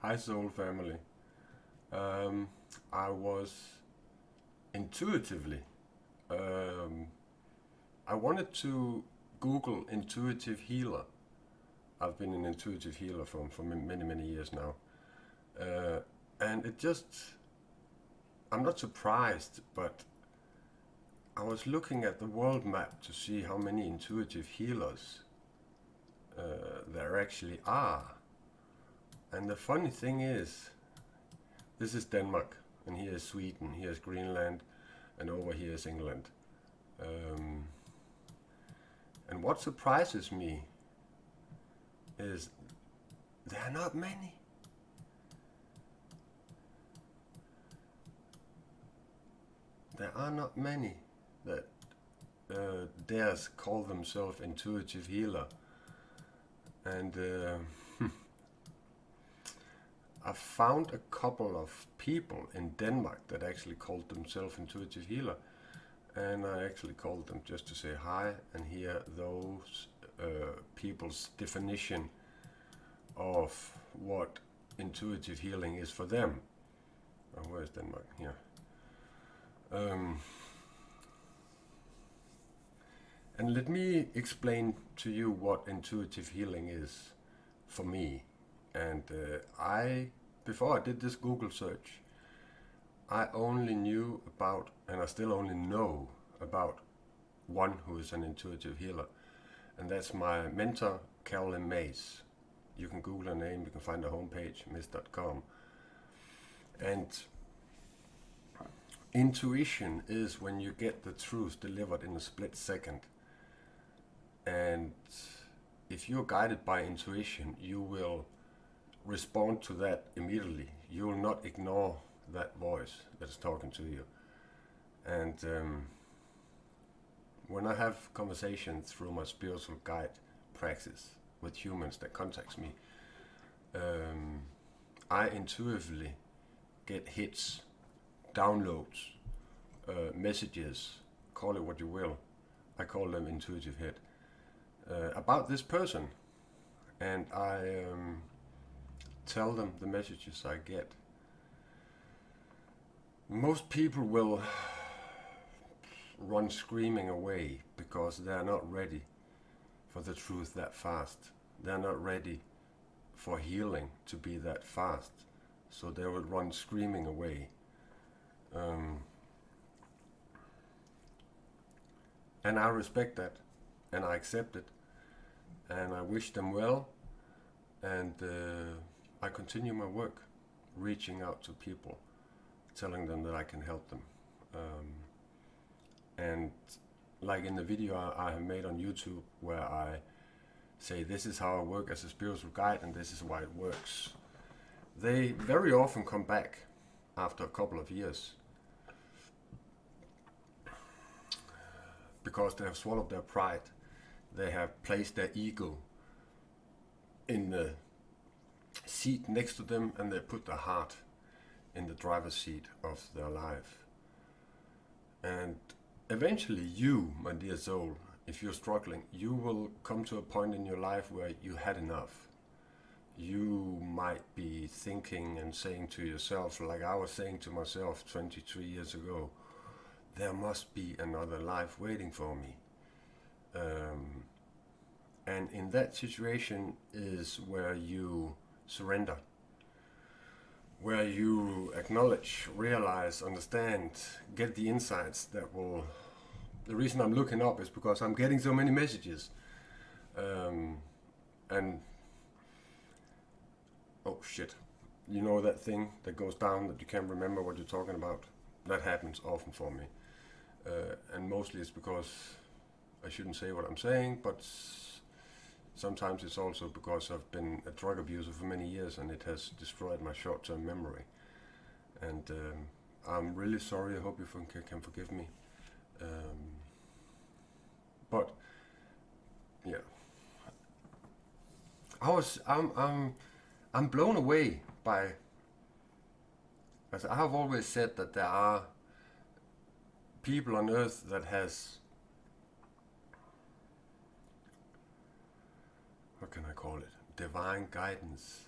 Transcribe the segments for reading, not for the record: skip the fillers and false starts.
Hi Soul family. I was intuitively, um, I wanted to Google intuitive healer. I've been an intuitive healer for many, many years now. Uh, and it just, I'm not surprised, but I was looking at the world map to see how many intuitive healers there actually are. And the funny thing is, this is Denmark, and here is Sweden, here is Greenland, and over here is England. Um, and what surprises me is there are not many. There are not many that dares call themselves intuitive healer. And I found a couple of people in Denmark that actually called themselves intuitive healer. And I actually called them just to say hi and hear those people's definition of what intuitive healing is for them. Oh, where is Denmark? Here. And let me explain to you what intuitive healing is for me. And before I did this Google search, I only knew about, and I still only know about, one who is an intuitive healer. And that's my mentor, Carolyn Mays. You can Google her name, you can find her homepage, miss.com. And intuition is when you get the truth delivered in a split second. And if you're guided by intuition, you will respond to that immediately. You will not ignore that voice that is talking to you. And when I have conversations through my spiritual guide praxis with humans that contacts me, I intuitively get hits, downloads, messages, call it what you will. I call them intuitive hit, about this person. And I tell them the messages I get. Most people will run screaming away because they're not ready for the truth that fast. They're not ready for healing to be that fast. So they will run screaming away. And I respect that, and I accept it, and I wish them well, and I continue my work, reaching out to people, telling them that I can help them. And like in the video I have made on YouTube, where I say this is how I work as a spiritual guide and this is why it works, they very often come back after a couple of years because they have swallowed their pride. They have placed their ego in the seat next to them, and they put their heart in the driver's seat of their life. And eventually you, my dear soul, if you're struggling, you will come to a point in your life where you had enough. You might be thinking and saying to yourself, like I was saying to myself 23 years ago, there must be another life waiting for me. And in that situation is where you surrender, where you acknowledge, realize, understand, get the insights that will... The reason I'm looking up is because I'm getting so many messages. And oh shit, you know that thing that goes down that you can't remember what you're talking about? That happens often for me. And mostly it's because I shouldn't say what I'm saying, but sometimes it's also because I've been a drug abuser for many years and it has destroyed my short-term memory. And I'm really sorry, I hope you can forgive me. But yeah, I'm blown away by, as I have always said, that there are people on earth that has, what can I call it, divine guidance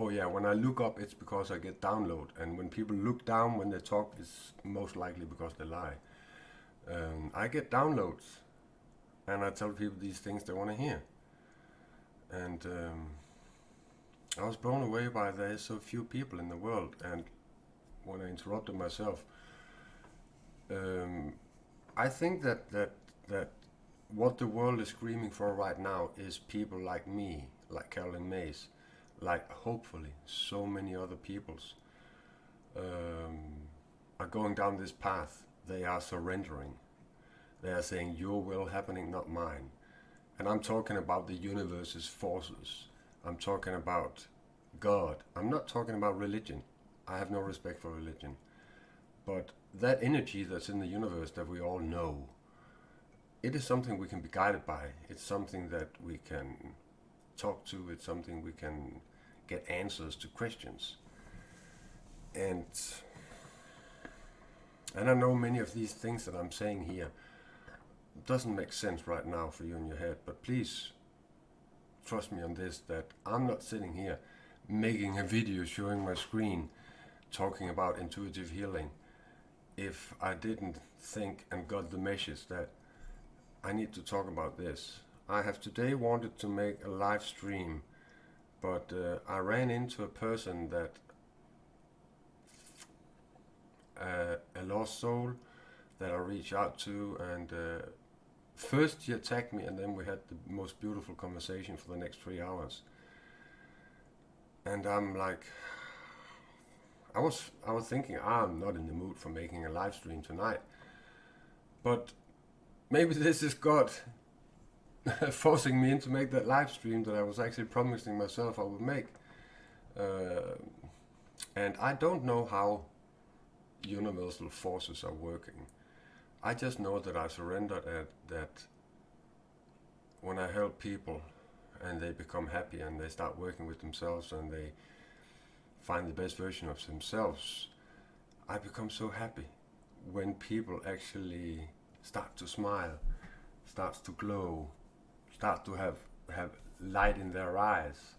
oh yeah, when I look up, it's because I get download. And when people look down when they talk, it's most likely because they lie. I get downloads, and I tell people these things they want to hear. And I was blown away by there's so few people in the world. And when I interrupted myself, I think that what the world is screaming for right now is people like me, like Carolyn Mays, like hopefully so many other peoples are going down this path. They are surrendering. They are saying, your will happening, not mine. And I'm talking about the universe's forces. I'm talking about God. I'm not talking about religion. I have no respect for religion. But that energy that's in the universe that we all know, it is something we can be guided by. It's something that we can talk to. It's something we can get answers to questions. And I know many of these things that I'm saying here doesn't make sense right now for you in your head, but please trust me on this, that I'm not sitting here making a video showing my screen talking about intuitive healing if I didn't think and got the message that I need to talk about this. I have today wanted to make a live stream, but I ran into a person that a lost soul that I reached out to, and first he attacked me, and then we had the most beautiful conversation for the next 3 hours. And I'm like, I was thinking, I'm not in the mood for making a live stream tonight, but maybe this is God forcing me into make that live stream that I was actually promising myself I would make. And I don't know how universal forces are working. I just know that I surrendered at that when I help people and they become happy and they start working with themselves and they find the best version of themselves, I become so happy when people actually start to smile, starts to glow, start to have light in their eyes.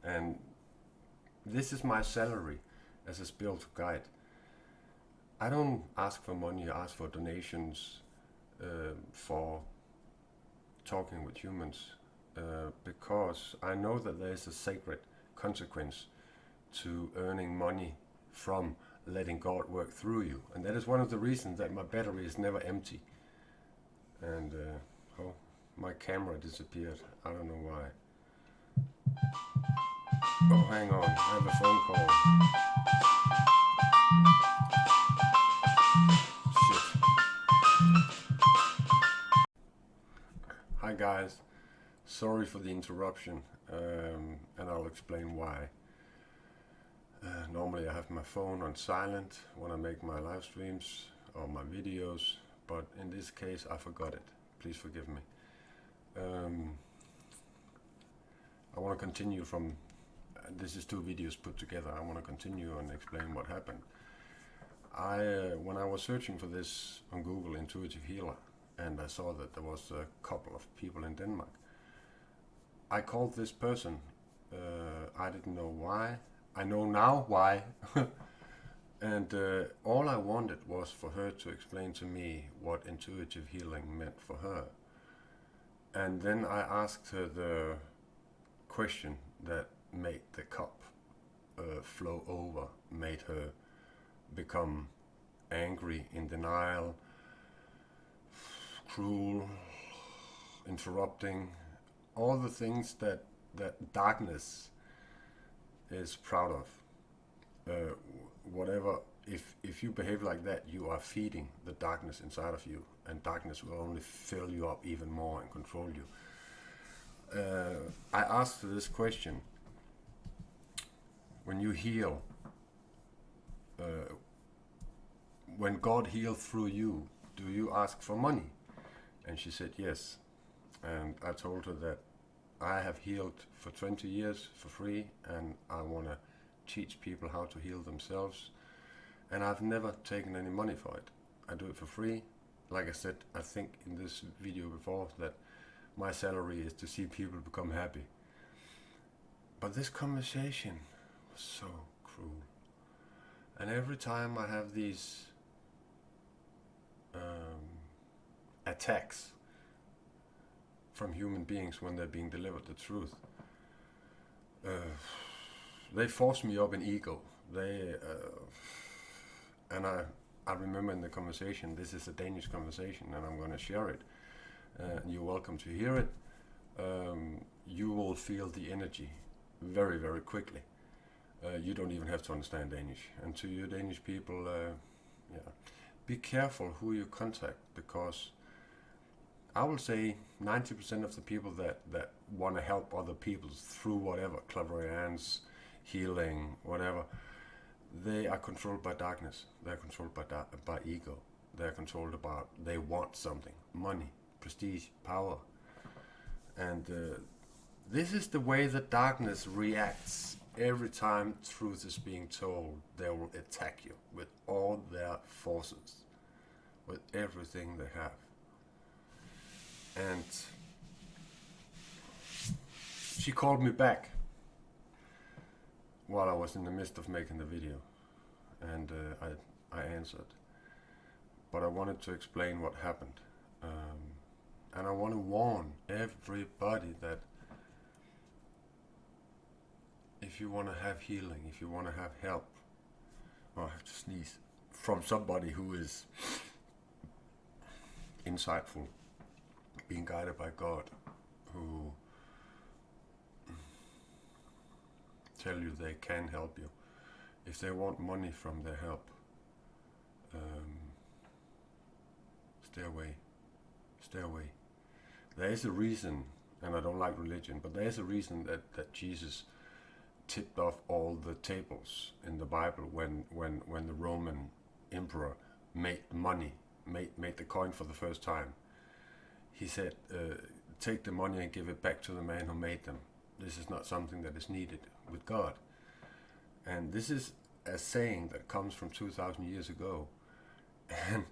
And this is my salary as a spiritual guide. I don't ask for money, I ask for donations for talking with humans, because I know that there is a sacred consequence to earning money from letting God work through you. And that is one of the reasons that my battery is never empty. And oh, my camera disappeared. I don't know why. Oh, hang on, I have a phone call. Shit. Hi guys, sorry for the interruption, and I'll explain why. Normally I have my phone on silent when I make my live streams or my videos, but in this case I forgot it. Please forgive me. I want to continue from, this is 2 videos put together. I want to continue and explain what happened. When I was searching for this on Google, intuitive healer, and I saw that there was a couple of people in Denmark, I called this person. I didn't know why. I know now why. And all I wanted was for her to explain to me what intuitive healing meant for her. And then I asked her the question that made the cup flow over, made her become angry, in denial, cruel, interrupting, all the things that darkness is proud of. Whatever, if you behave like that, you are feeding the darkness inside of you, and darkness will only fill you up even more and control you. I asked her this question: when you heal, when God heals through you, do you ask for money? And she said yes. And I told her that I have healed for 20 years for free, and I want to teach people how to heal themselves, and I've never taken any money for it. I do it for free. Like I said, I think in this video before, that my salary is to see people become happy. But this conversation was so cruel. And every time I have these attacks from human beings when they're being delivered the truth, they force me up in ego. And I remember in the conversation, this is a Danish conversation, and I'm going to share it. You're welcome to hear it. You will feel the energy very, very quickly. You don't even have to understand Danish. And to you Danish people, be careful who you contact, because I will say 90% of the people that want to help other people through whatever, clairvoyance, healing, whatever, they are controlled by darkness. They're controlled by ego. They're controlled about, they want something, money, prestige, power. And this is the way that darkness reacts every time truth is being told. They will attack you with all their forces, with everything they have. And she called me back while I was in the midst of making the video, and I answered. But I wanted to explain what happened. And I want to warn everybody that if you want to have healing, if you want to have help, I have to sneeze, from somebody who is insightful, being guided by God, who tell you they can help you. If they want money from their help, stay away. Stay away. There is a reason, and I don't like religion, but there is a reason that Jesus tipped off all the tables in the Bible when the Roman emperor made money, made the coin for the first time. He said, take the money and give it back to the man who made them. This is not something that is needed with God. And this is a saying that comes from 2,000 years ago. And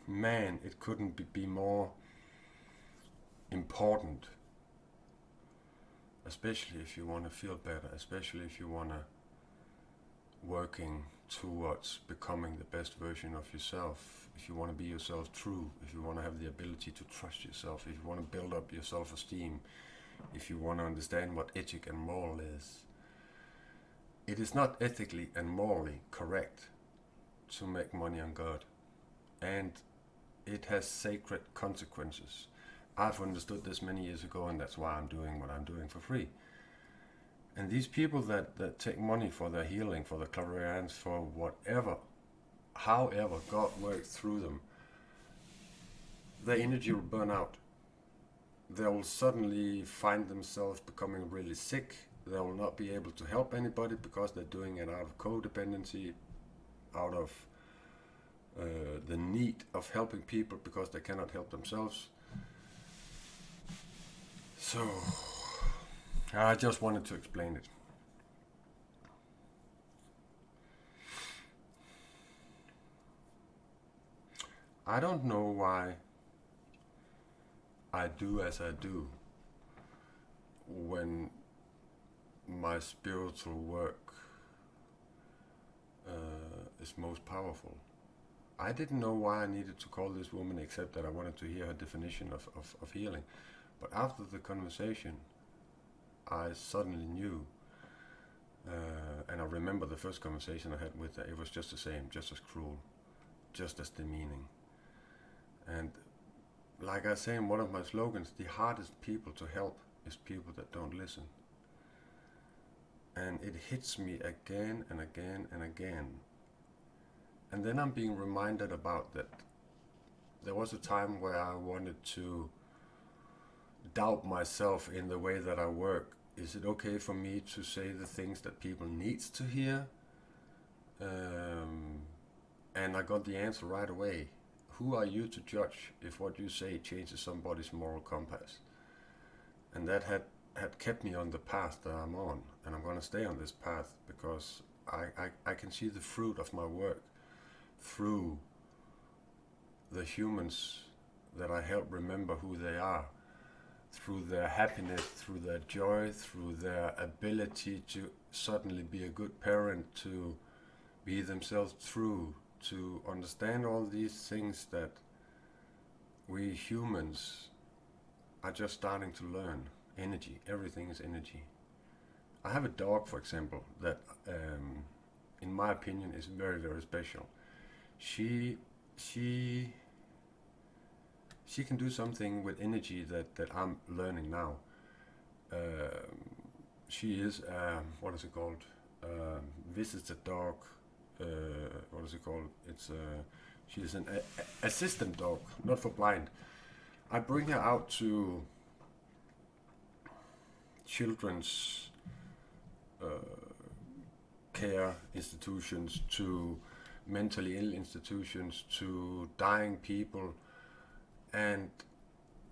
man, it couldn't be more important, especially if you want to feel better, especially if you want to working towards becoming the best version of yourself, if you want to be yourself true, if you want to have the ability to trust yourself, if you want to build up your self-esteem, if you want to understand what ethic and moral is. It is not ethically and morally correct to make money on God, and it has sacred consequences. I've understood this many years ago, and that's why I'm doing what I'm doing for free. And these people that take money for their healing, for their clairvoyance, for whatever, however God works through them, their energy will burn out. They will suddenly find themselves becoming really sick. They will not be able to help anybody because they're doing it out of codependency, out of the need of helping people because they cannot help themselves. So I just wanted to explain it. I don't know why I do as I do when my spiritual work is most powerful. I didn't know why I needed to call this woman, except that I wanted to hear her definition of healing. But after the conversation, I suddenly knew, and I remember the first conversation I had with her. It was just the same, just as cruel, just as demeaning. And like I say in one of my slogans, the hardest people to help is people that don't listen. And it hits me again and again and again. And then I'm being reminded about that there was a time where I wanted to doubt myself in the way that I work. Is it okay for me to say the things that people needs to hear? And I got the answer right away. Who are you to judge if what you say changes somebody's moral compass? And that had kept me on the path that I'm on, and I'm going to stay on this path because I can see the fruit of my work through the humans that I help remember who they are through their happiness, through their joy, through their ability to suddenly be a good parent, to be themselves true, to understand all these things that we humans are just starting to learn. Energy, everything is energy. I have a dog, for example, that in my opinion is very, very special. She she she can do something with energy that I'm learning now. She is what is it called? Visitor dog. What is it called? It's she is an assistant dog, not for blind. I bring her out to children's care institutions, to mentally ill institutions, to dying people. And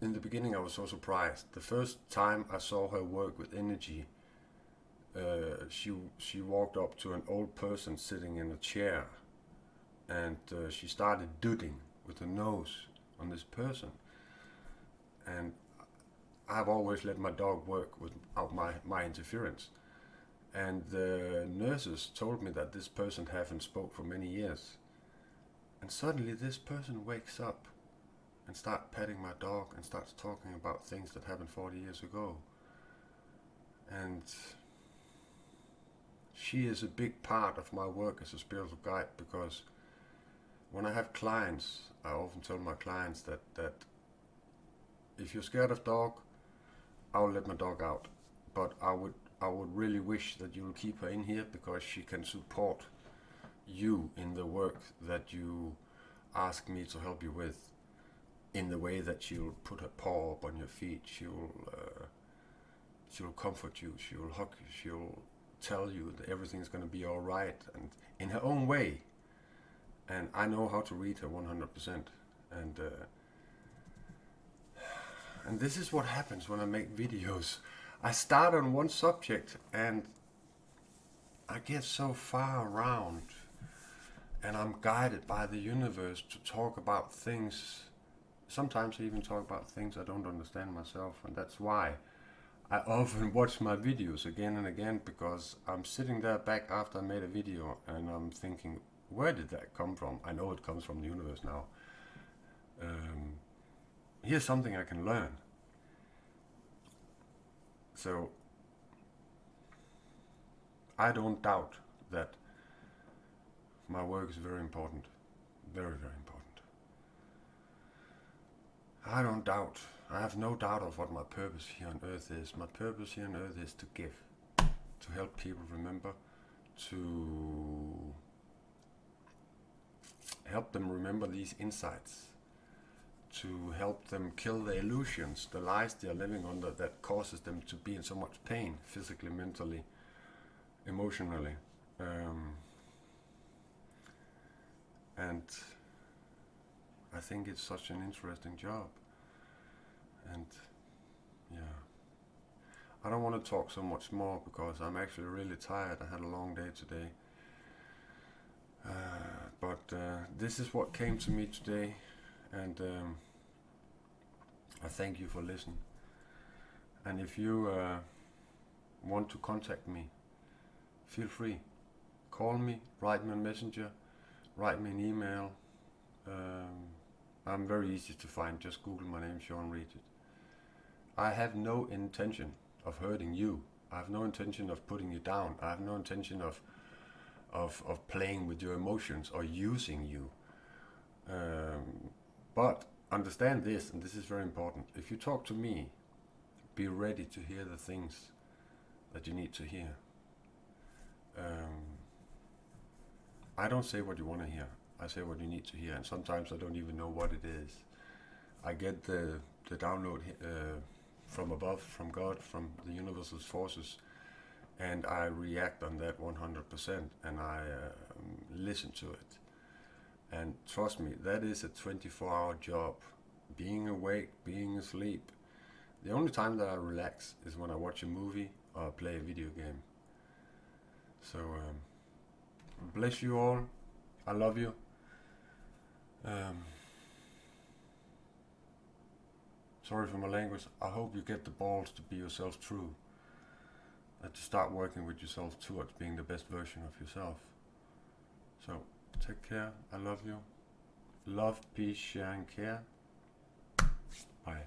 in the beginning, I was so surprised. The first time I saw her work with energy, she walked up to an old person sitting in a chair, and she started doodling with her nose on this person. And I've always let my dog work without my interference. And the nurses told me that this person haven't spoke for many years. And suddenly this person wakes up and starts petting my dog and starts talking about things that happened 40 years ago. And she is a big part of my work as a spiritual guide, because when I have clients, I often tell my clients that if you're scared of dog, I'll let my dog out. But I would really wish that you'll keep her in here, because she can support you in the work that you ask me to help you with, in the way that she'll put her paw up on your feet, she'll comfort you, she'll hug you, she'll tell you that everything's going to be all right, and in her own way. And I know how to read her 100%. And this is what happens when I make videos. I start on one subject and I get so far around, and I'm guided by the universe to talk about things. Sometimes I even talk about things I don't understand myself, and that's why I often watch my videos again and again, because I'm sitting there back after I made a video and I'm thinking, where did that come from? I know it comes from the universe now. Here's something I can learn. So I don't doubt that my work is very important. Very, very important. I don't doubt. I have no doubt of what my purpose here on earth is. My purpose here on earth is to give, to help people remember, to help them remember these insights, to help them kill the illusions, the lies they are living under that causes them to be in so much pain, physically, mentally, emotionally. And I think it's such an interesting job. And yeah, I don't want to talk so much more, because I'm actually really tired. I had a long day today. But this is what came to me today, and I thank you for listening. And if you want to contact me, feel free. Call me, write me on Messenger, write me an email. I'm very easy to find. Just Google my name, Sean Reed. I have no intention of hurting you. I have no intention of putting you down. I have no intention of playing with your emotions or using you. But understand this, and this is very important. If you talk to me, be ready to hear the things that you need to hear. I don't say what you want to hear. I say what you need to hear, and sometimes I don't even know what it is. I get the download from above, from God, from the universal forces, and I react on that 100%, and I listen to it. And trust me, that is a 24-hour job. Being awake, being asleep. The only time that I relax is when I watch a movie or play a video game. So, bless you all. I love you. sorry for my language, I hope you get the balls to be yourself true. And to start working with yourself towards being the best version of yourself. So, take care. I love you. Love, peace, share, and care. Bye.